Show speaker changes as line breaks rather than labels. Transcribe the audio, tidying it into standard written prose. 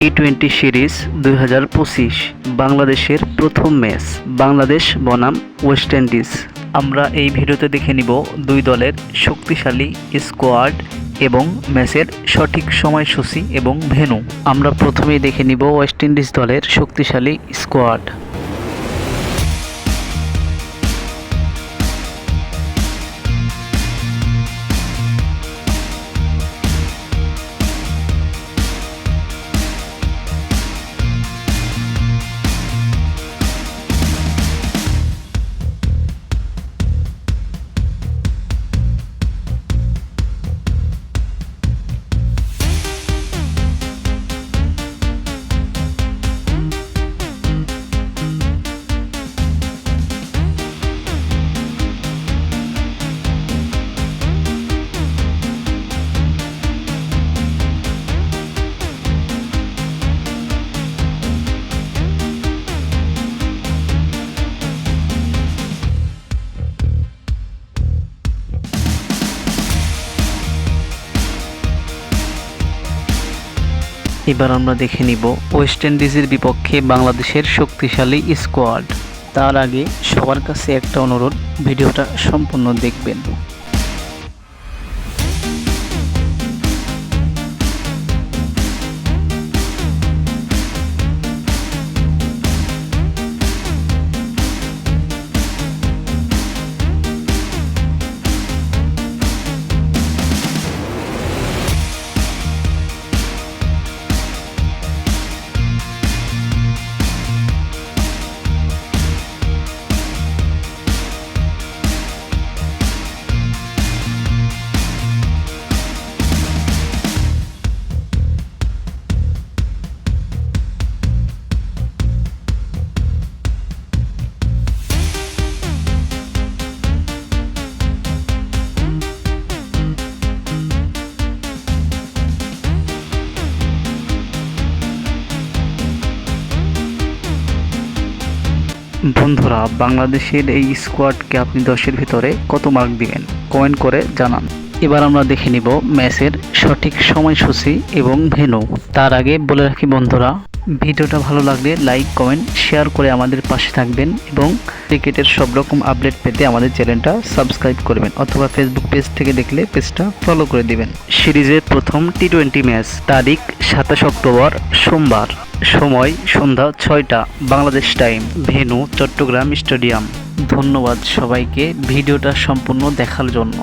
টি-20 series 2025 বাংলাদেশের প্রথম match Bangladesh বনাম ওয়েস্ট ইন্ডিজ। আমরা এই ভিডিওতে দেখে নিব দুই দলের শক্তিশালী স্কোয়াড এবং ম্যাচের সঠিক সময়সূচি এবং ভেন্যু। আমরা প্রথমেই দেখে নিব ওয়েস্ট ইন্ডিজ দলের শক্তিশালী স্কোয়াড। এবার আমরা দেখে নিব ওয়েস্ট ইন্ডিজের বিপক্ষে বাংলাদেশের শক্তিশালী স্কোয়াড। তার আগে সবার কাছে একটা অনুরোধ, ভিডিওটা সম্পূর্ণ দেখবেন। বন্ধুরা, বাংলাদেশের এই স্কোয়াডকে আপনি 10-এর ভিতরে কত মার্ক দিবেন কমেন্ট করে জানান। এবার আমরা দেখে নিব ম্যাচের সঠিক সময়সূচি এবং ভেন্যু। তার আগে বলে রাখি বন্ধুরা, ভিডিওটা ভালো লাগলে লাইক কমেন্ট শেয়ার করে আমাদের পাশে থাকবেন এবং ক্রিকেটের সব রকম আপডেট পেতে আমাদের চ্যানেলটা সাবস্ক্রাইব করবেন, অথবা ফেসবুক পেজ থেকে দেখলে পেজটা ফলো করে দিবেন। সিরিজের প্রথম টি-20 ম্যাচ, তারিখ 27 অক্টোবর সোমবার, সময় সন্ধ্যা 6টা Bangladesh time, venue Chattogram stadium. ধন্যবাদ সবাইকে ভিডিওটা সম্পূর্ণ দেখার জন্য।